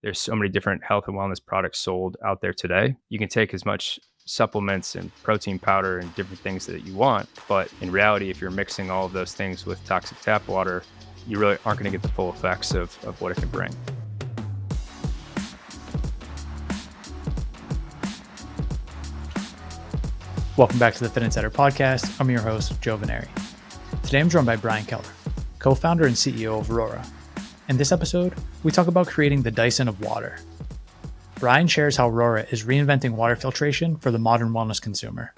There's so many different health and wellness products sold out there today. You can take as much supplements and protein powder and different things that you want, but in reality, if you're mixing all of those things with toxic tap water, you really aren't going to get the full effects of what it can bring. Welcome back to the Fitt Insider Podcast. I'm your host, Joe Veneri. Today I'm joined by Brian Keller, co-founder and CEO of Rorra. In this episode, we talk about creating the Dyson of water. Brian shares how Rorra is reinventing water filtration for the modern wellness consumer.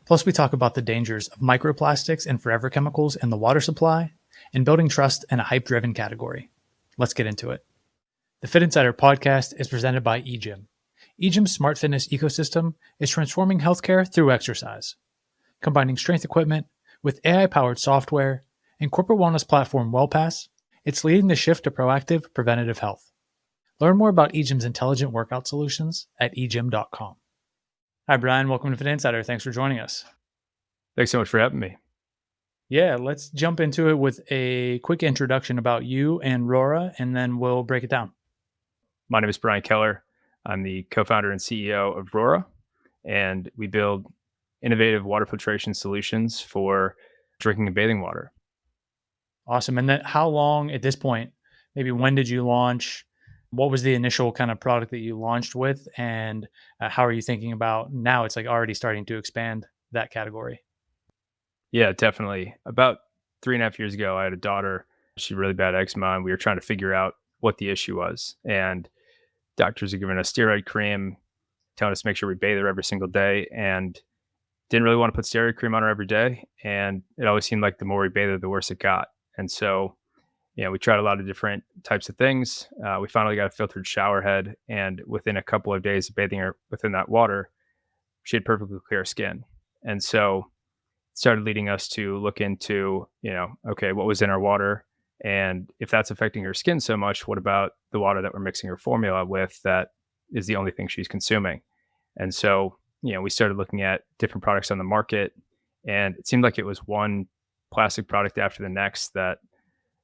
Plus, we talk about the dangers of microplastics and forever chemicals in the water supply and building trust in a hype-driven category. Let's get into it. The Fitt Insider Podcast is presented by EGYM. EGYM's smart fitness ecosystem is transforming healthcare through exercise. Combining strength equipment with AI-powered software and corporate wellness platform WellPass, it's leading the shift to proactive preventative health. Learn more about EGYM's intelligent workout solutions at egym.com. Hi, Brian. Welcome to Fitt Insider. Thanks for joining us. Thanks so much for having me. Yeah, let's jump into it with a quick introduction about you and Rorra, and then we'll break it down. My name is Brian Keller. I'm the co-founder and CEO of Rorra, and we build innovative water filtration solutions for drinking and bathing water. Awesome. And then how long at this point, maybe when did you launch? What was the initial kind of product that you launched with? And how are you thinking about now? It's like already starting to expand that category. Yeah, definitely. About 3.5 years ago, I had a daughter. She had really bad eczema, and we were trying to figure out what the issue was. And doctors are giving us steroid cream, telling us to make sure we bathe her every single day, and didn't really want to put steroid cream on her every day. And it always seemed like the more we bathed her, the worse it got. And so, we tried a lot of different types of things. We finally got a filtered shower head, and within a couple of days of bathing her within that water, she had perfectly clear skin. And so it started leading us to look into, okay, what was in our water? And if that's affecting her skin so much, what about the water that we're mixing her formula with that is the only thing she's consuming? And so, we started looking at different products on the market, and it seemed like it was one plastic product after the next that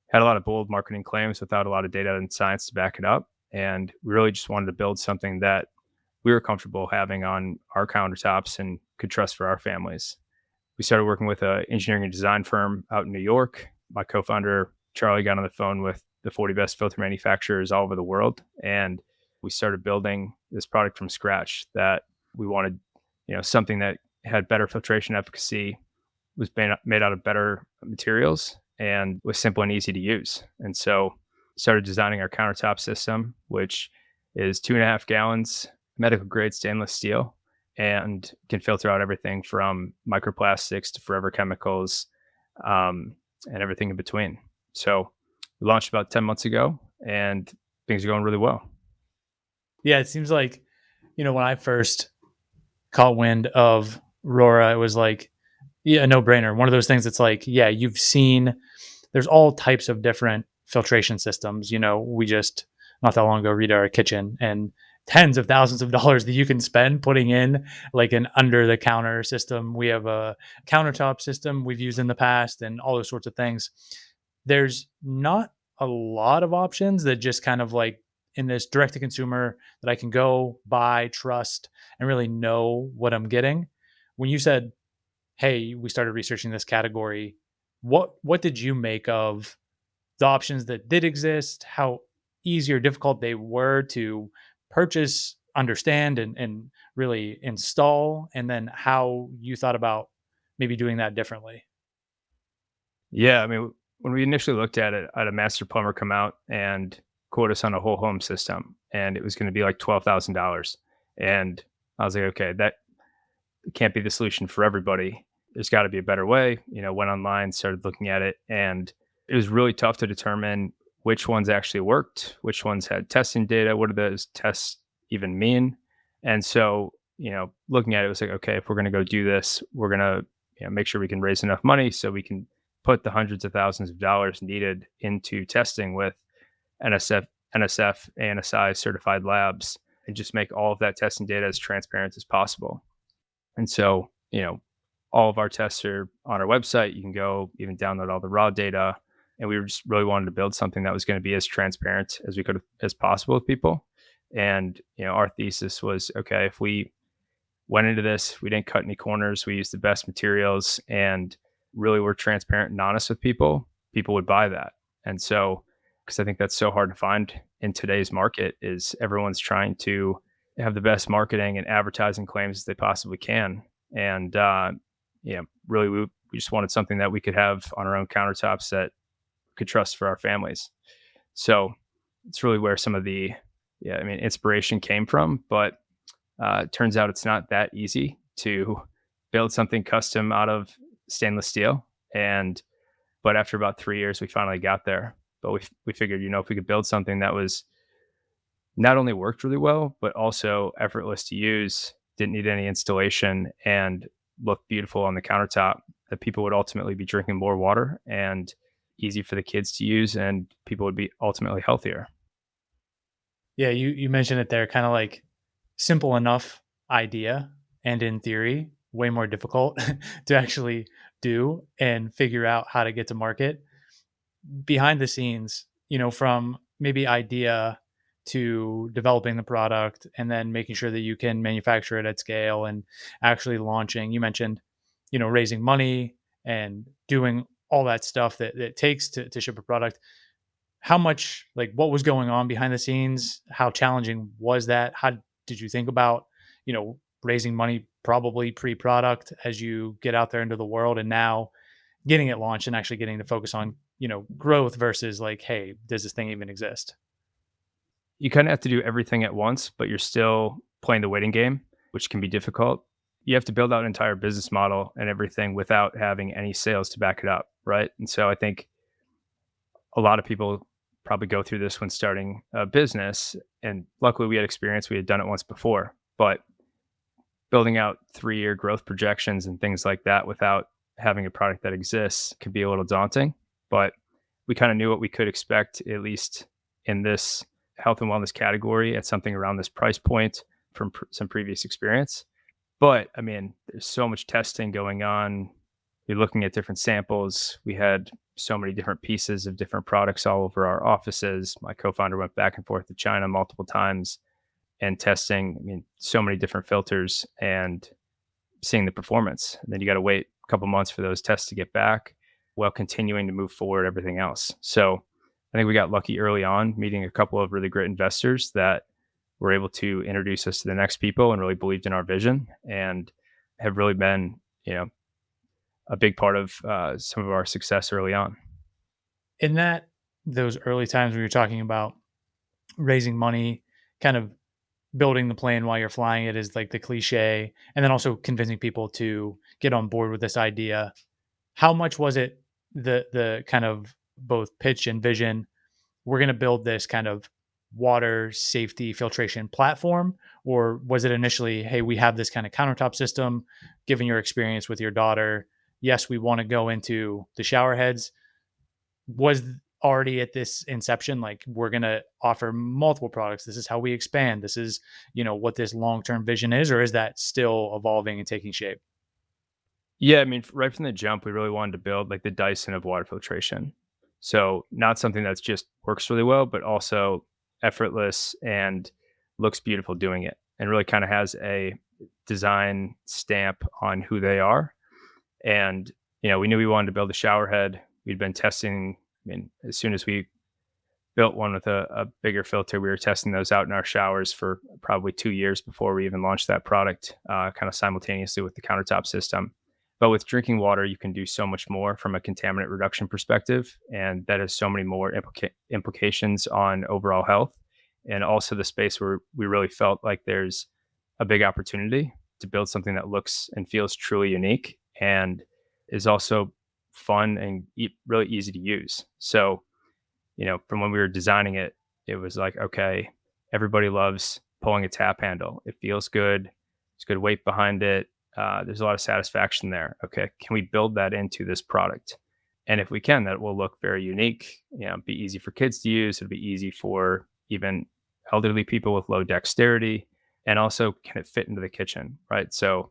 had a lot of bold marketing claims without a lot of data and science to back it up. And we really just wanted to build something that we were comfortable having on our countertops and could trust for our families. We started working with an engineering and design firm out in New York. My co-founder, Charlie, got on the phone with the 40 best filter manufacturers all over the world. And we started building this product from scratch that we wanted, something that had better filtration efficacy, was made out of better materials, and was simple and easy to use. And so started designing our countertop system, which is 2.5 gallons, medical grade stainless steel, and can filter out everything from microplastics to forever chemicals, and everything in between. So we launched about 10 months ago, and things are going really well. Yeah, it seems like, when I first caught wind of Rorra, it was like, a no-brainer. One of those things that's like, you've seen, there's all types of different filtration systems. We just, not that long ago, redid our kitchen, and tens of thousands of dollars that you can spend putting in like an under-the-counter system. We have a countertop system we've used in the past and all those sorts of things. There's not a lot of options that just kind of like in this direct-to-consumer that I can go buy, trust, and really know what I'm getting. When you said, hey, we started researching this category, what did you make of the options that did exist, how easy or difficult they were to purchase, understand, and really install, and then how you thought about maybe doing that differently? Yeah, I mean, when we initially looked at it, I had a master plumber come out and quote us on a whole home system, and it was going to be like $12,000. And I was like, okay, that can't be the solution for everybody. There's got to be a better way. Went online, started looking at it, and it was really tough to determine which ones actually worked, which ones had testing data, what do those tests even mean? And so, looking at it, it was like, okay, if we're going to go do this, we're going to make sure we can raise enough money so we can put the hundreds of thousands of dollars needed into testing with NSF, ANSI certified labs, and just make all of that testing data as transparent as possible. And so, all of our tests are on our website. You can go even download all the raw data. And we were just really wanted to build something that was going to be as transparent as we could as possible with people. And, our thesis was, okay, if we went into this, we didn't cut any corners, we used the best materials and really were transparent and honest with people, people would buy that. And so, because I think that's so hard to find in today's market, is everyone's trying to have the best marketing and advertising claims as they possibly can. And, really, we just wanted something that we could have on our own countertops that we could trust for our families. So it's really where some of the, inspiration came from. But it turns out it's not that easy to build something custom out of stainless steel. But after about 3 years, we finally got there. But we figured, if we could build something that was not only worked really well, but also effortless to use, didn't need any installation, and looked beautiful on the countertop, that people would ultimately be drinking more water and easy for the kids to use, and people would be ultimately healthier. Yeah, you mentioned it there, kind of like simple enough idea, and in theory, way more difficult to actually do and figure out how to get to market. Behind the scenes, from maybe idea to developing the product and then making sure that you can manufacture it at scale and actually launching. You mentioned, raising money and doing all that stuff that it takes to ship a product. How much, like, what was going on behind the scenes? How challenging was that? How did you think about, raising money probably pre-product as you get out there into the world, and now getting it launched and actually getting to focus on, growth versus like, hey, does this thing even exist? You kind of have to do everything at once, but you're still playing the waiting game, which can be difficult. You have to build out an entire business model and everything without having any sales to back it up, right? And so I think a lot of people probably go through this when starting a business. And luckily, we had experience. We had done it once before, but building out 3-year growth projections and things like that without having a product that exists can be a little daunting. But we kind of knew what we could expect, at least in this health and wellness category, at something around this price point from some previous experience. But there's so much testing going on. We're looking at different samples. We had so many different pieces of different products all over our offices. My co-founder went back and forth to China multiple times and testing, so many different filters and seeing the performance. And then you got to wait a couple months for those tests to get back while continuing to move forward everything else. So I think we got lucky early on, meeting a couple of really great investors that were able to introduce us to the next people and really believed in our vision, and have really been, a big part of some of our success early on. In those early times when you're talking about raising money, kind of building the plane while you're flying it is like the cliche, and then also convincing people to get on board with this idea. How much was it the kind of both pitch and vision? We're going to build this kind of water safety filtration platform, or was it initially, hey, we have this kind of countertop system, given your experience with your daughter, yes, we want to go into the shower heads? Was already at this inception like, we're going to offer multiple products, this is how we expand, this is, what this long-term vision is? Or is that still evolving and taking shape? Yeah, right from the jump, we really wanted to build like the Dyson of water filtration. So not something that's just works really well, but also effortless and looks beautiful doing it, and really kind of has a design stamp on who they are. And, we knew we wanted to build a shower head. We'd been testing, as soon as we built one with a bigger filter, we were testing those out in our showers for probably 2 years before we even launched that product, kind of simultaneously with the countertop system. But with drinking water, you can do so much more from a contaminant reduction perspective. And that has so many more implications on overall health. And also the space where we really felt like there's a big opportunity to build something that looks and feels truly unique and is also fun and really easy to use. So, from when we were designing it, it was like, okay, everybody loves pulling a tap handle. It feels good. There's good weight behind it. There's a lot of satisfaction there. Okay, can we build that into this product? And if we can, that will look very unique. Be easy for kids to use. It'll be easy for even elderly people with low dexterity. And also, can it fit into the kitchen, right? So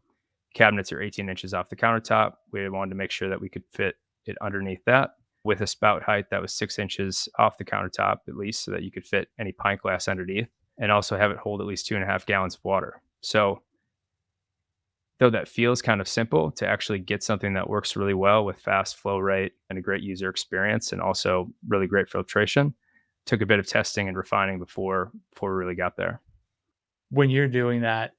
cabinets are 18 inches off the countertop. We wanted to make sure that we could fit it underneath that with a spout height that was 6 inches off the countertop, at least, so that you could fit any pint glass underneath. and also have it hold at least 2.5 gallons of water. So though that feels kind of simple, to actually get something that works really well with fast flow rate and a great user experience and also really great filtration took a bit of testing and refining before we really got there. When you're doing that,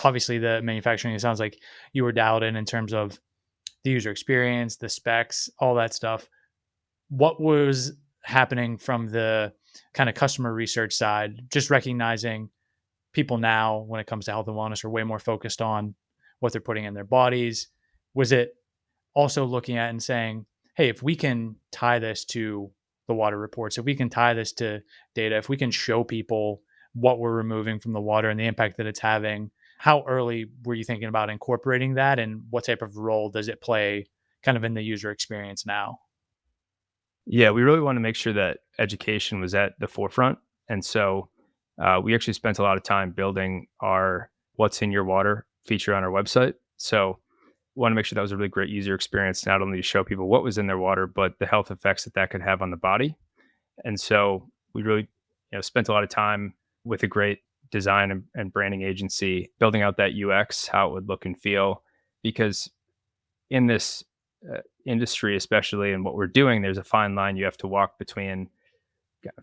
obviously the manufacturing, it sounds like you were dialed in terms of the user experience, the specs, all that stuff. What was happening from the kind of customer research side, just recognizing people now when it comes to health and wellness are way more focused on what they're putting in their bodies? Was it also looking at and saying, hey, if we can tie this to the water reports, if we can tie this to data, if we can show people what we're removing from the water and the impact that it's having, how early were you thinking about incorporating that, and what type of role does it play kind of in the user experience now? Yeah, we really want to make sure that education was at the forefront. And so we actually spent a lot of time building our What's in Your Water feature on our website. So we want to make sure that was a really great user experience, not only to show people what was in their water, but the health effects that that could have on the body. And so we really spent a lot of time with a great design and branding agency building out that UX, how it would look and feel. Because in this industry, especially in what we're doing, there's a fine line you have to walk between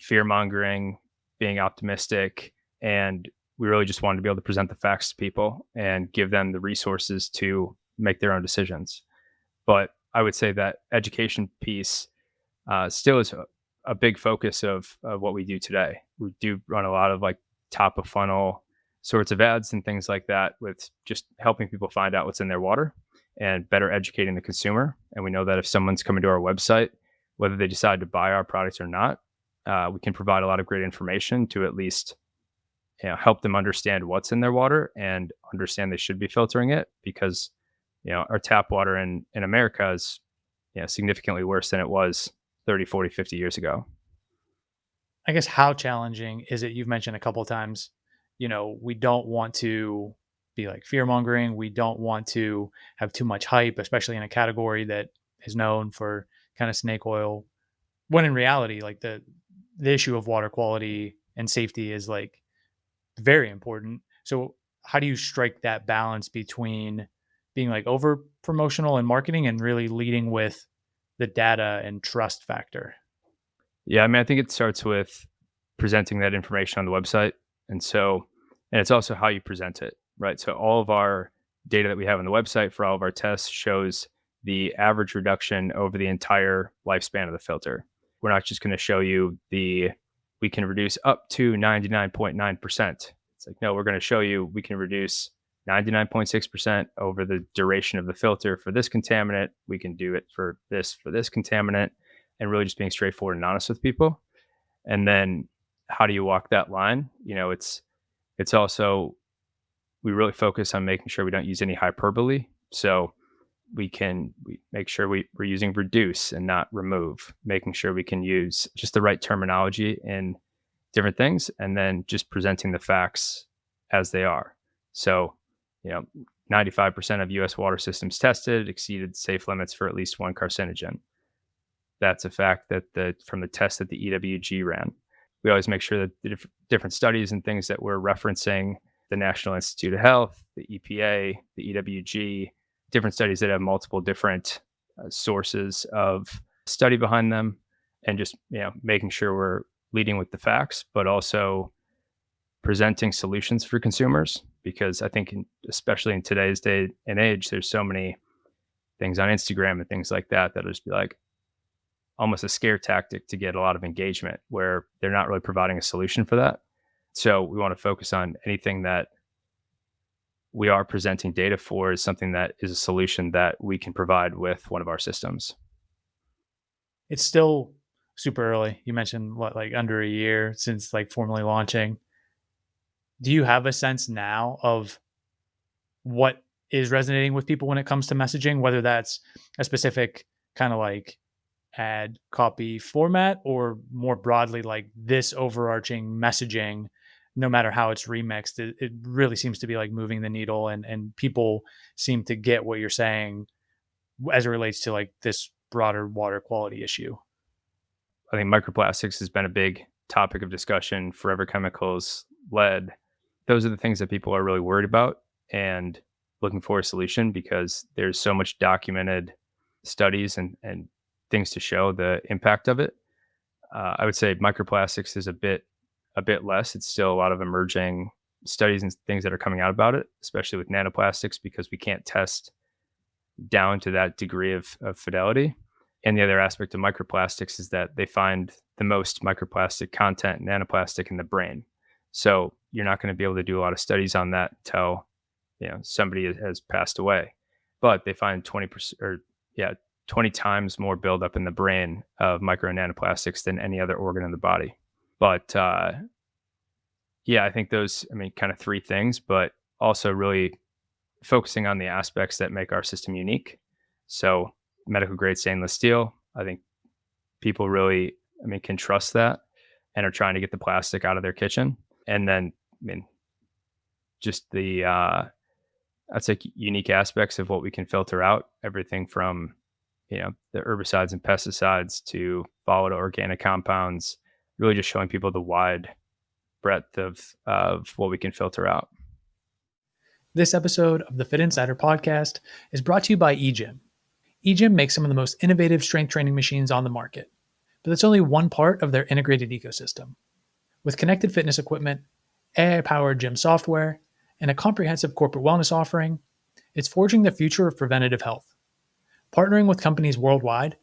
fear mongering, being optimistic, and we really just wanted to be able to present the facts to people and give them the resources to make their own decisions. But I would say that education piece still is a big focus of what we do today. We do run a lot of like top of funnel sorts of ads and things like that with just helping people find out what's in their water and better educating the consumer. And we know that if someone's coming to our website, whether they decide to buy our products or not, we can provide a lot of great information to at least help them understand what's in their water and understand they should be filtering it, because our tap water in America is significantly worse than it was 30, 40, 50 years ago. I guess how challenging is it? You've mentioned a couple of times, we don't want to be like fear mongering. We don't want to have too much hype, especially in a category that is known for kind of snake oil. When in reality, like the issue of water quality and safety is like very important. So how do you strike that balance between being like over promotional and marketing and really leading with the data and trust factor? Yeah, I mean, I think it starts with presenting that information on the website. And it's also how you present it, right? So all of our data that we have on the website for all of our tests shows the average reduction over the entire lifespan of the filter. We're not just going to show you we can reduce up to 99.9%. It's like, no, we're going to show you we can reduce 99.6% over the duration of the filter for this contaminant. We can do it for this contaminant, and really just being straightforward and honest with people. And then how do you walk that line? It's also, we really focus on making sure we don't use any hyperbole. So we make sure we're using reduce and not remove, making sure we can use just the right terminology in different things, and then just presenting the facts as they are. So, 95% of US water systems tested exceeded safe limits for at least one carcinogen. That's a fact that from the test that the EWG ran. We always make sure that the different studies and things that we're referencing, the National Institute of Health, the EPA, the EWG, different studies that have multiple different sources of study behind them, and just making sure we're leading with the facts, but also presenting solutions for consumers. Because I think, especially in today's day and age, there's so many things on Instagram and things like that that'll just be like almost a scare tactic to get a lot of engagement, where they're not really providing a solution for that. So we want to focus on anything that we are presenting data for is something that is a solution that we can provide with one of our systems. It's still super early. You mentioned like under a year since like formally launching. Do you have a sense now of what is resonating with people when it comes to messaging, whether that's a specific kind of like ad copy format, or more broadly, like this overarching messaging, no matter how it's remixed, it really seems to be like moving the needle, and people seem to get what you're saying as it relates to like this broader water quality issue? I think microplastics has been a big topic of discussion, forever chemicals, lead. Those are the things that people are really worried about and looking for a solution, because there's so much documented studies and things to show the impact of it. I would say microplastics is a bit less. It's still a lot of emerging studies and things that are coming out about it, especially with nanoplastics, because we can't test down to that degree of fidelity. And the other aspect of microplastics is that they find the most microplastic content, nanoplastic, in the brain. So you're not going to be able to do a lot of studies on that until somebody has passed away. But they find 20% or 20 times more buildup in the brain of micro and nanoplastics than any other organ in the body. But I think those, kind of three things, but also really focusing on the aspects that make our system unique. So medical grade stainless steel, I think people really, can trust that and are trying to get the plastic out of their kitchen. And then, just the, I'd say unique aspects of what we can filter out, everything from, the herbicides and pesticides to volatile organic compounds, really just showing people the wide breadth of what we can filter out. This episode of the Fitt Insider Podcast is brought to you by EGYM. EGYM makes some of the most innovative strength training machines on the market, but that's only one part of their integrated ecosystem. With connected fitness equipment, AI-powered gym software, and a comprehensive corporate wellness offering, it's forging the future of preventative health. Partnering with companies worldwide,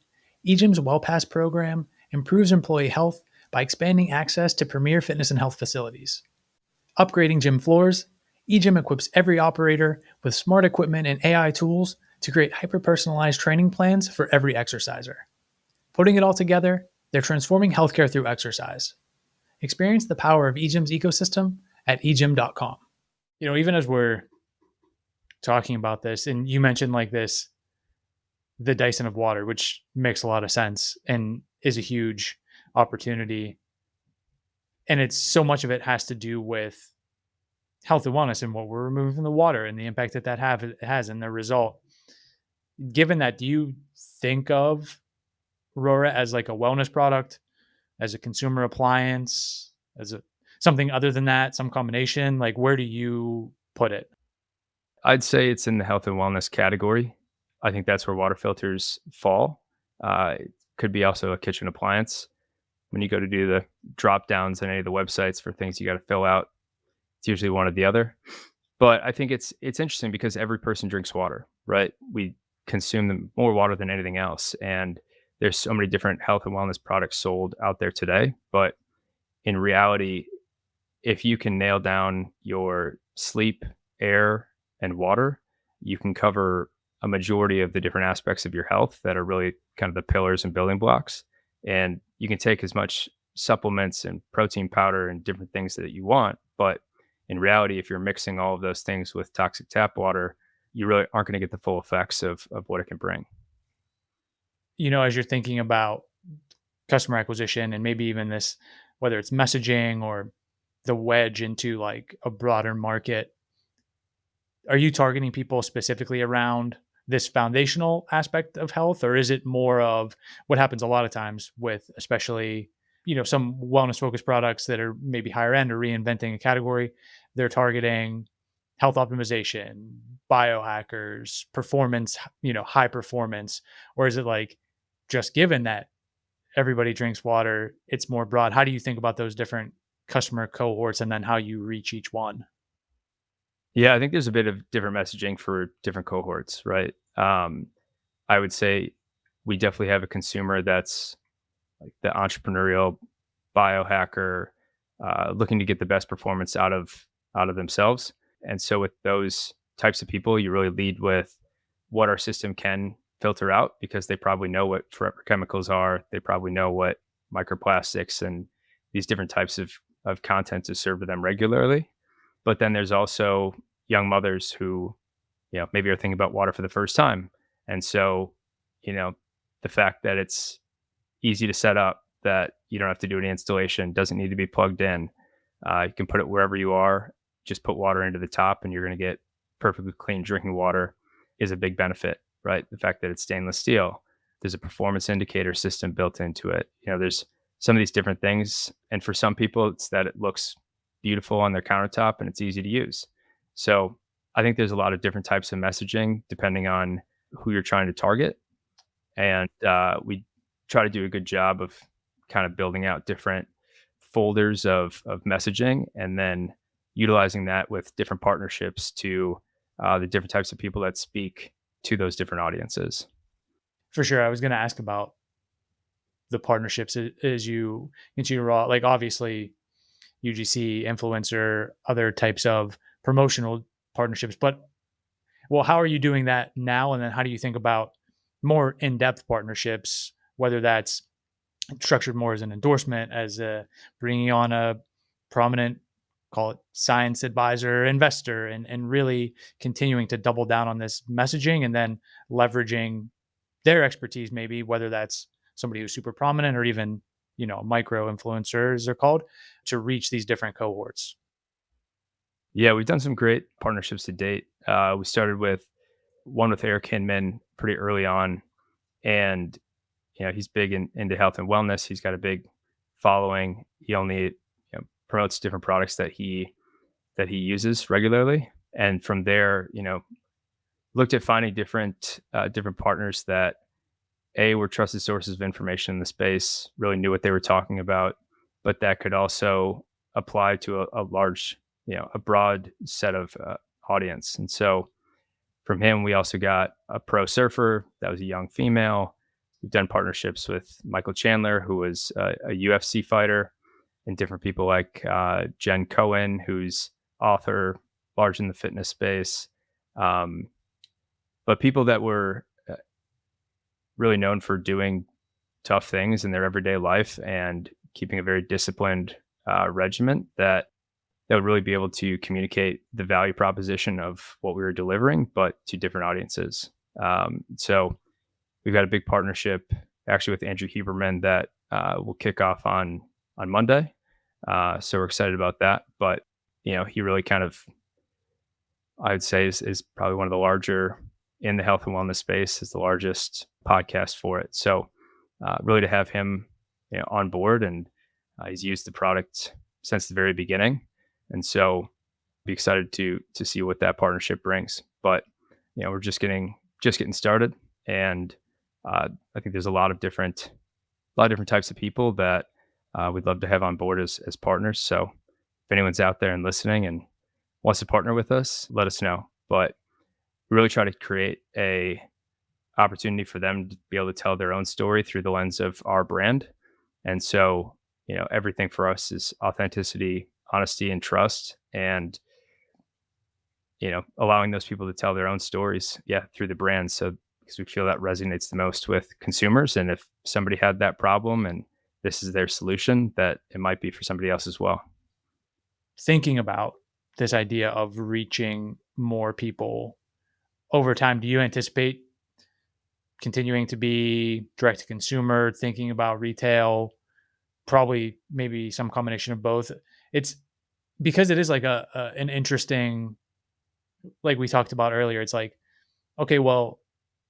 EGYM's WellPass program improves employee health by expanding access to premier fitness and health facilities. Upgrading gym floors, EGYM equips every operator with smart equipment and AI tools to create hyper-personalized training plans for every exerciser. Putting it all together, they're transforming healthcare through exercise. Experience the power of EGYM's ecosystem at egym.com. Even as we're talking about this, and you mentioned the Dyson of water, which makes a lot of sense and is a huge opportunity. And it's so much of it has to do with health and wellness and what we're removing from the water and the impact that has and the result. Given that, do you think of Rorra as like a wellness product, as a consumer appliance, as something other than that, some combination? Like, where do you put it? I'd say it's in the health and wellness category. I think that's where water filters fall. It could be also a kitchen appliance. When you go to do the drop downs on any of the websites for things you got to fill out, it's usually one or the other. But I think it's interesting because every person drinks water, right? We consume more water than anything else. And there's so many different health and wellness products sold out there today. But in reality, if you can nail down your sleep, air, and water, you can cover a majority of the different aspects of your health that are really kind of the pillars and building blocks. And you can take as much supplements and protein powder and different things that you want. But in reality, if you're mixing all of those things with toxic tap water, you really aren't going to get the full effects of what it can bring. As you're thinking about customer acquisition and maybe even this, whether it's messaging or the wedge into like a broader market, are you targeting people specifically around this foundational aspect of health, or is it more of what happens a lot of times with especially, some wellness focused products that are maybe higher end or reinventing a category? They're targeting health optimization, biohackers, performance, high performance, or is it like just given that everybody drinks water, it's more broad? How do you think about those different customer cohorts and then how you reach each one? Yeah, I think there's a bit of different messaging for different cohorts, right? I would say we definitely have a consumer that's like the entrepreneurial biohacker, looking to get the best performance out of themselves. And so with those types of people, you really lead with what our system can filter out, because they probably know what forever chemicals are. They probably know what microplastics and these different types of content is served to them regularly. But then there's also young mothers who, maybe are thinking about water for the first time. And so, the fact that it's easy to set up, that you don't have to do any installation, doesn't need to be plugged in. You can put it wherever you are, just put water into the top and you're going to get perfectly clean drinking water, is a big benefit, right? The fact that it's stainless steel, there's a performance indicator system built into it. There's some of these different things. And for some people, it's that it looks beautiful on their countertop and it's easy to use. So I think there's a lot of different types of messaging depending on who you're trying to target. And we try to do a good job of kind of building out different folders of messaging and then utilizing that with different partnerships to the different types of people that speak to those different audiences. For sure. I was going to ask about the partnerships as you continue to raw, like obviously UGC, influencer, other types of promotional partnerships. But well, how are you doing that now? And then how do you think about more in-depth partnerships, whether that's structured more as an endorsement, as bringing on a prominent, call it science advisor, investor, and really continuing to double down on this messaging and then leveraging their expertise, maybe whether that's somebody who's super prominent or even, micro influencers they're called, to reach these different cohorts. Yeah, we've done some great partnerships to date. We started with one with Eric Hinman pretty early on, and he's big into health and wellness. He's got a big following. He only promotes different products that he uses regularly, and from there, looked at finding different partners that were trusted sources of information in the space, really knew what they were talking about, but that could also apply to a large, a broad set of audience. And so from him, we also got a pro surfer that was a young female. We've done partnerships with Michael Chandler, who was a UFC fighter, and different people like Jen Cohen, who's author, large in the fitness space. But people that were really known for doing tough things in their everyday life and keeping a very disciplined regimen that would really be able to communicate the value proposition of what we were delivering, but to different audiences. So we've got a big partnership actually with Andrew Huberman that will kick off on Monday. So we're excited about that. But, he really kind of, I would say is probably one of the larger in the health and wellness space, is the largest podcast for it. So really to have him on board, and he's used the product since the very beginning. And so be excited to see what that partnership brings. But, we're just getting started. And I think there's a lot of different types of people that we'd love to have on board as partners. So if anyone's out there and listening and wants to partner with us, let us know. But we really try to create a opportunity for them to be able to tell their own story through the lens of our brand. And so, everything for us is authenticity, honesty, and trust, and, allowing those people to tell their own stories, through the brand. So, because we feel that resonates the most with consumers. And if somebody had that problem and this is their solution, that it might be for somebody else as well. Thinking about this idea of reaching more people over time, do you anticipate continuing to be direct to consumer, thinking about retail, probably maybe some combination of both? It's because it is like an interesting, like we talked about earlier, it's like, okay, well,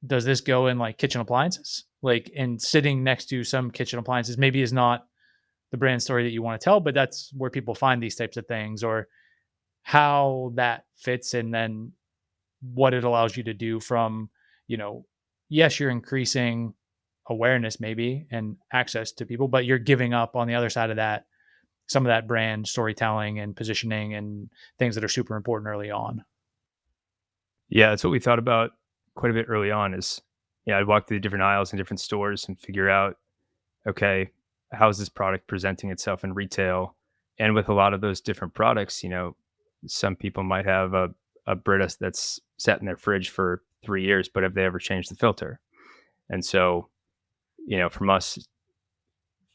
does this go in like kitchen appliances? Like, and sitting next to some kitchen appliances maybe is not the brand story that you want to tell, but that's where people find these types of things, or how that fits, and then what it allows you to do from, yes, you're increasing awareness maybe and access to people, but you're giving up on the other side of that, some of that brand storytelling and positioning and things that are super important early on. Yeah, that's what we thought about quite a bit early on is, I'd walk through the different aisles in different stores and figure out, okay, how is this product presenting itself in retail? And with a lot of those different products, some people might have a Brita that's sat in their fridge for 3 years, but have they ever changed the filter? And so, from us,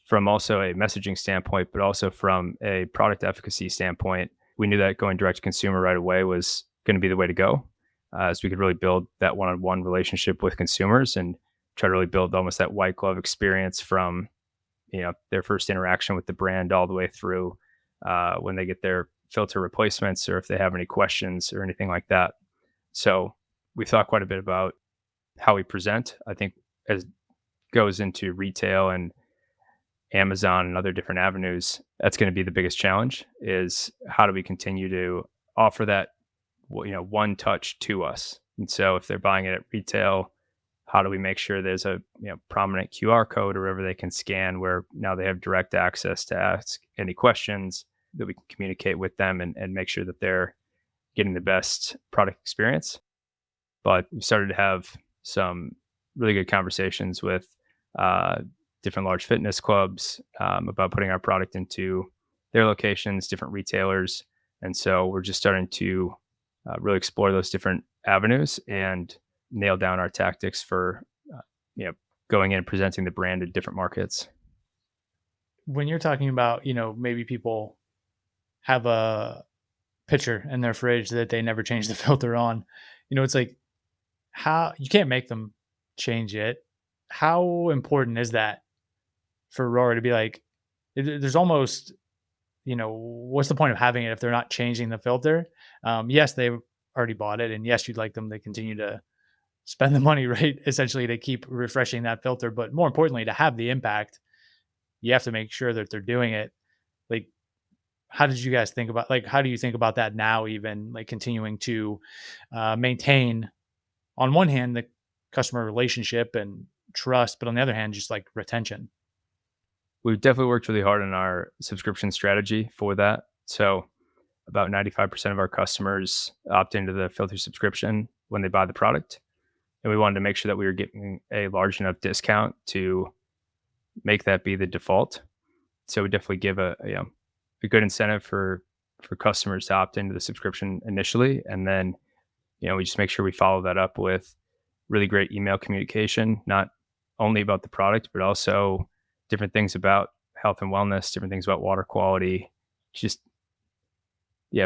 from also a messaging standpoint, but also from a product efficacy standpoint, we knew that going direct to consumer right away was going to be the way to go. So we could really build that one-on-one relationship with consumers and try to really build almost that white glove experience from, their first interaction with the brand all the way through when they get their filter replacements, or if they have any questions or anything like that. So we thought quite a bit about how we present. I think as goes into retail and Amazon and other different avenues, that's going to be the biggest challenge is how do we continue to offer that, one touch to us. And so if they're buying it at retail, how do we make sure there's a prominent QR code or wherever they can scan where now they have direct access to ask any questions that we can communicate with them and make sure that they're getting the best product experience. But we started to have some really good conversations with different large fitness clubs about putting our product into their locations, different retailers. And so we're just starting to really explore those different avenues and nail down our tactics for, going in and presenting the brand in different markets. When you're talking about, maybe people have a pitcher in their fridge that they never change the filter on, it's like, how you can't make them change it. How important is that for Rorra to be like, there's almost, what's the point of having it if they're not changing the filter? Yes, they've already bought it. And yes, you'd like them to continue to spend the money, right? Essentially to keep refreshing that filter. But more importantly, to have the impact, you have to make sure that they're doing it. Like, how did you guys think about, like, how do you think about that now, even like continuing to maintain, on one hand, the customer relationship and trust, but on the other hand, just like retention? We've definitely worked really hard on our subscription strategy for that. So about 95% of our customers opt into the filter subscription when they buy the product. And we wanted to make sure that we were getting a large enough discount to make that be the default. So we definitely give a good incentive for customers to opt into the subscription initially. And then, we just make sure we follow that up with really great email communication, not only about the product, but also different things about health and wellness, different things about water quality, just,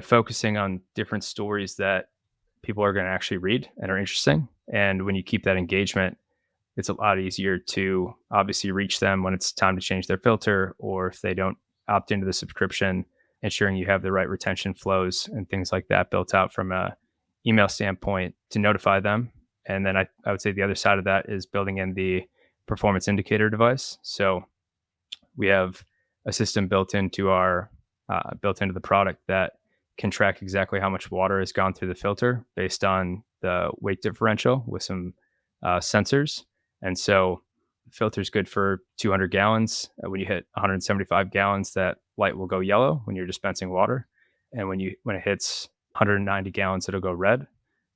focusing on different stories that people are going to actually read and are interesting. And when you keep that engagement, it's a lot easier to obviously reach them when it's time to change their filter, or if they don't opt into the subscription, ensuring you have the right retention flows and things like that built out from a email standpoint to notify them. And then I would say the other side of that is building in the performance indicator device. So we have a system built into the product that can track exactly how much water has gone through the filter based on the weight differential with some sensors. And so the filter is good for 200 gallons. When you hit 175 gallons, that light will go yellow when you're dispensing water. And when it hits 190 gallons, it'll go red.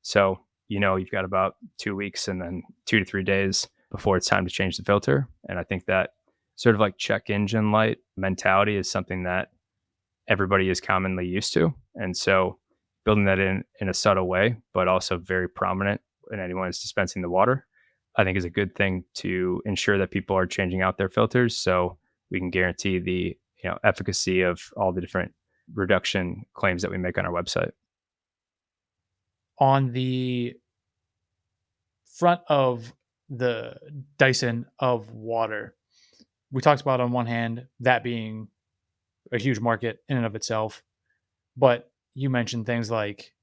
So, you've got about 2 weeks and then 2 to 3 days before it's time to change the filter. And I think that sort of like check engine light mentality is something that everybody is commonly used to. And so building that in a subtle way, but also very prominent when anyone is dispensing the water, I think is a good thing to ensure that people are changing out their filters so we can guarantee the efficacy of all the different reduction claims that we make on our website. On the front of the Dyson of water, we talked about on one hand that being a huge market in and of itself, but you mentioned things like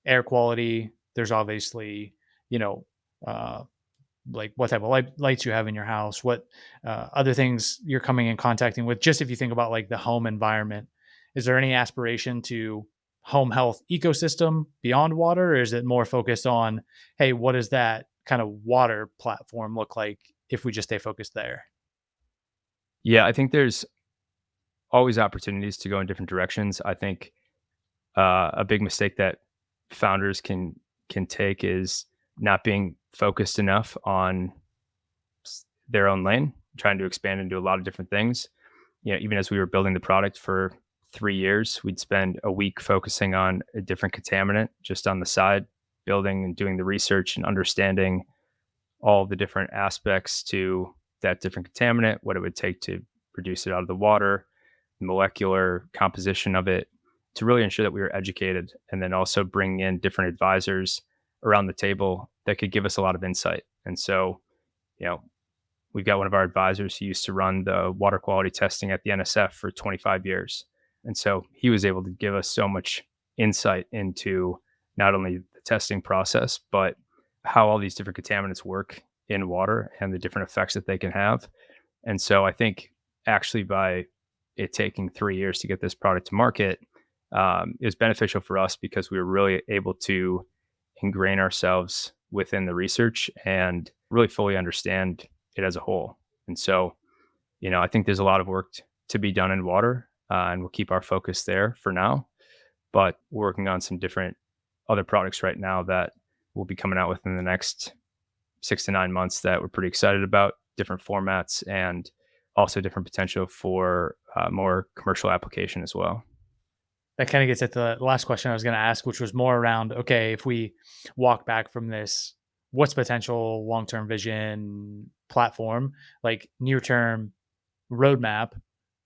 air quality. There's obviously, like what type of lights you have in your house, what other things you're coming in contacting with. Just if you think about like the home environment, is there any aspiration to home health ecosystem beyond water? Or is it more focused on, hey, what does that kind of water platform look like if we just stay focused there? Yeah, I think there's always opportunities to go in different directions. I think a big mistake that founders can take is not being focused enough on their own lane, trying to expand into a lot of different things. Even as we were building the product for 3 years, we'd spend a week focusing on a different contaminant just on the side, building and doing the research and understanding all the different aspects to that different contaminant, what it would take to produce it out of the water, the molecular composition of it, to really ensure that we were educated, and then also bring in different advisors around the table that could give us a lot of insight. And so, we've got one of our advisors who used to run the water quality testing at the NSF for 25 years. And so he was able to give us so much insight into not only the testing process, but how all these different contaminants work in water and the different effects that they can have. And so I think actually by it taking 3 years to get this product to market, it was beneficial for us because we were really able to ingrain ourselves within the research and really fully understand it as a whole. And so, I think there's a lot of work to be done in water, and we'll keep our focus there for now. But we're working on some different other products right now that will be coming out within the next 6 to 9 months that we're pretty excited about, different formats and also different potential for more commercial application as well. That kind of gets at the last question I was going to ask, which was more around, okay, if we walk back from this, what's potential long-term vision, platform, like near-term roadmap?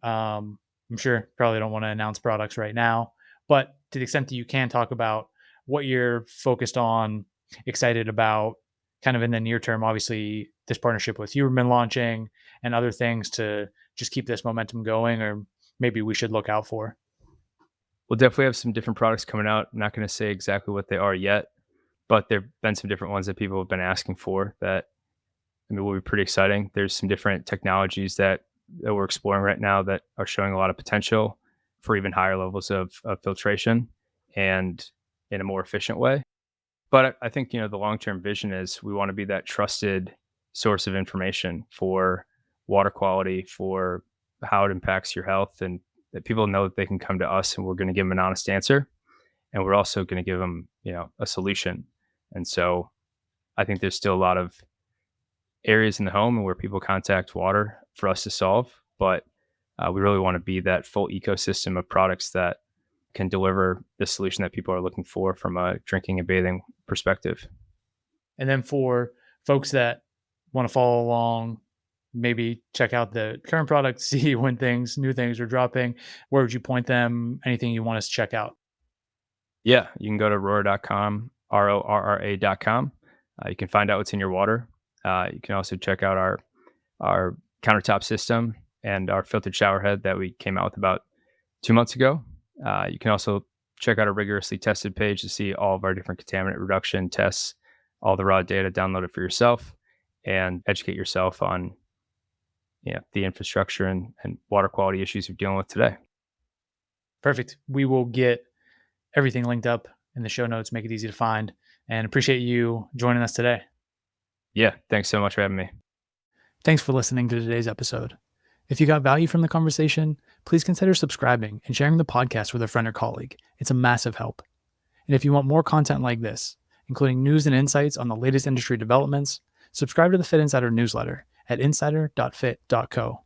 I'm sure probably don't want to announce products right now, but to the extent that you can talk about what you're focused on, excited about, kind of in the near term, obviously this partnership with you have been launching and other things to just keep this momentum going, or maybe we should look out for. We'll definitely have some different products coming out. I'm not going to say exactly what they are yet, but there've been some different ones that people have been asking for that will be pretty exciting. There's some different technologies that we're exploring right now that are showing a lot of potential for even higher levels of filtration and in a more efficient way. But I think, the long-term vision is we want to be that trusted source of information for water quality, for how it impacts your health, and that people know that they can come to us and we're going to give them an honest answer. And we're also going to give them, a solution. And so I think there's still a lot of areas in the home where people contact water for us to solve, but we really want to be that full ecosystem of products that can deliver the solution that people are looking for from a drinking and bathing perspective. And then for folks that want to follow along, maybe check out the current product, see when new things are dropping, where would you point them? Anything you want us to check out? Yeah, you can go to rorra.com, RORRA.com. You can find out what's in your water. You can also check out our countertop system and our filtered shower head that we came out with about 2 months ago. You can also check out our rigorously tested page to see all of our different contaminant reduction tests, all the raw data, download it for yourself, and educate yourself on the infrastructure and water quality issues you're dealing with today. Perfect. We will get everything linked up in the show notes, make it easy to find, and appreciate you joining us today. Yeah, thanks so much for having me. Thanks for listening to today's episode. If you got value from the conversation, please consider subscribing and sharing the podcast with a friend or colleague. It's a massive help. And if you want more content like this, including news and insights on the latest industry developments, subscribe to the Fitt Insider newsletter at insider.fit.co.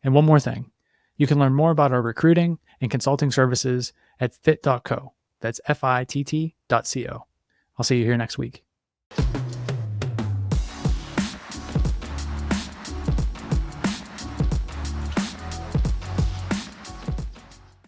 And one more thing, you can learn more about our recruiting and consulting services at fit.co. That's FITT.co. I'll see you here next week.